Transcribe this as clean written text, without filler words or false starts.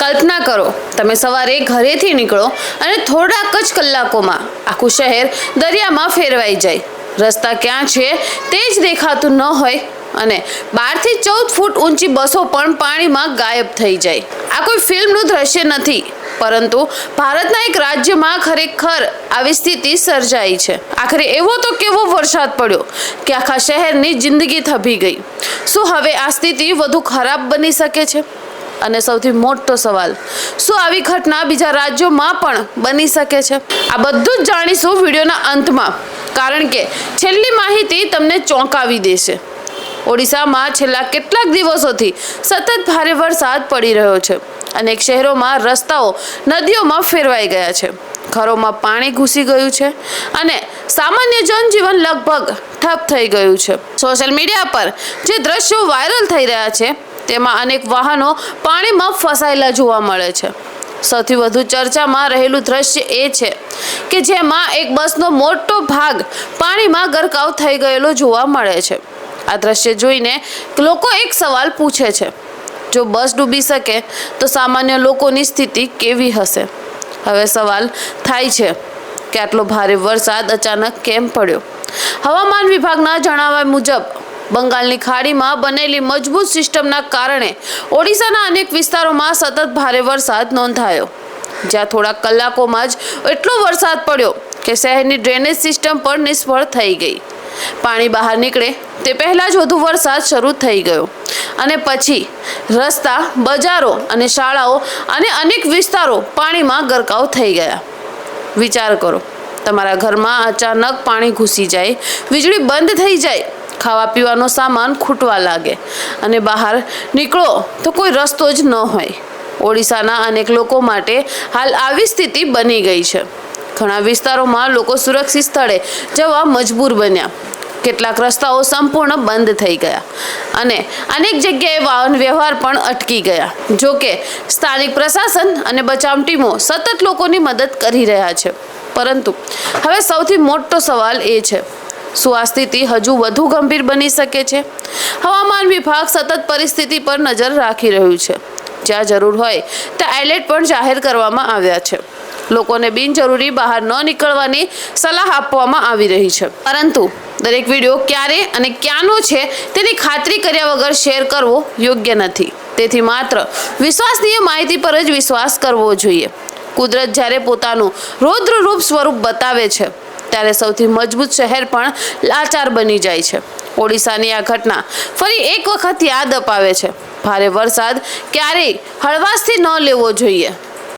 કલ્પના કરો, તમે સવારે ઘરેથી નીકળો અને થોડાક જ કલાકોમાં આખું શહેર દરિયામાં ફેરવાઈ જાય. રસ્તા ક્યાં છે તે જ દેખાતું ન હોય અને 12 થી 14 ફૂટ ઊંચી બસો પણ પાણીમાં ગાયબ થઈ જાય. આ કોઈ ફિલ્મનું દ્રશ્ય નથી, પરંતુ ભારતના એક રાજ્યમાં ખરેખર આવી સ્થિતિ સર્જાઈ છે. આખરે એવો તો કેવો વરસાદ પડ્યો કે આખા શહેરની જિંદગી થભી ગઈ. શું હવે આ સ્થિતિ વધુ ખરાબ બની શકે છે? અને સૌથી મોટો સવાલ, શું આવી ઘટના બીજા રાજ્યોમાં પણ બની શકે છે? આ બધું જ જાણીશું વિડીયોના અંતમાં, કારણ કે છેલ્લી માહિતી તમને ચોંકાવી દેશે. ઓડિશામાં છેલ્લા કેટલાક દિવસોથી સતત ભારે વરસાદ પડી રહ્યો છે. અનેક શહેરોમાં રસ્તાઓ નદીઓમાં ફેરવાઈ ગયા છે, ઘરોમાં પાણી ઘૂસી ગયું છે અને સામાન્ય જનજીવન લગભગ ઠપ થઈ ગયું છે. સોશિયલ મીડિયા પર જે દ્રશ્યો વાયરલ થઈ રહ્યા છે તેમાં અનેક વાહનો પાણીમાં ફસાયેલા જોવા મળે છે. સૌથી વધુ ચર્ચામાં રહેલું દ્રશ્ય એ છે કે જેમાં એક બસનો મોટો ભાગ પાણીમાં ગરકાવ થઈ ગયેલો જોવા મળે છે. આ દ્રશ્ય જોઈને લોકો એક સવાલ પૂછે છે, જો બસ ડૂબી શકે તો સામાન્ય લોકોની સ્થિતિ કેવી હશે? હવે સવાલ થાય છે કે આટલો ભારે વરસાદ અચાનક કેમ પડ્યો? હવામાન વિભાગના જણાવ્યા મુજબ બંગાળની ખાડીમાં બનેલી મજબૂત સિસ્ટમના કારણે ઓડિશાના અનેક વિસ્તારોમાં સતત ભારે વરસાદ નોંધાયો, જ્યાં થોડા કલાકોમાં જ એટલો વરસાદ પડ્યો કે શહેરની ડ્રેનેજ સિસ્ટમ પણ નિષ્ફળ થઈ ગઈ. પાણી બહાર નીકળે તે પહેલાં જ વધુ વરસાદ શરૂ થઈ ગયો અને પછી રસ્તા, બજારો અને શાળાઓ અને અનેક વિસ્તારો પાણીમાં ગરકાવ થઈ ગયા. વિચાર કરો, તમારા ઘરમાં અચાનક પાણી ઘૂસી જાય, વીજળી બંધ થઈ જાય, ખાવા પીવાનો સામાન ખૂટવા લાગે અને બહાર નીકળો તો કોઈ રસ્તો જ ન હોય. ઓડિશાના અનેક લોકો માટે હાલ આવી સ્થિતિ બની ગઈ છે. ઘણા વિસ્તારોમાં લોકો સુરક્ષિત સ્થળે જવા મજબૂર બન્યા. કેટલાક રસ્તાઓ સંપૂર્ણ બંધ થઈ ગયા અને અનેક જગ્યાએ વાહન વ્યવહાર પણ અટકી ગયા. જો કે સ્થાનિક પ્રશાસન અને બચાવ ટીમો સતત લોકોની મદદ કરી રહ્યા છે. પરંતુ હવે સૌથી મોટો સવાલ એ છે, શું આ સ્થિતિ હજુ વધુ ગંભીર બની શકે છે? હવામાન વિભાગ સતત પરિસ્થિતિ પર નજર રાખી રહ્યું છે. જ્યાં જરૂર હોય ત્યાં એલર્ટ પણ જાહેર કરવામાં આવ્યા છે. લોકોને બિનજરૂરી બહાર ન નીકળવાની સલાહ આપવામાં આવી રહી છે. પરંતુ દરેક વિડીયો ક્યારે અને ક્યાંનો છે તેની ખાતરી કર્યા વગર શેર કરવો યોગ્ય નથી. તેથી માત્ર વિશ્વસનીય માહિતી પર જ વિશ્વાસ કરવો જોઈએ. કુદરત જ્યારે પોતાનું રૌદ્રરૂપ સ્વરૂપ બતાવે છે ત્યારે સૌથી મજબૂત શહેર પણ લાચાર બની જાય છે. ઓડિશાની આ ઘટના ફરી એક વખત યાદ અપાવે છે, ભારે વરસાદ ક્યારેય હળવાશથી ન લેવો જોઈએ.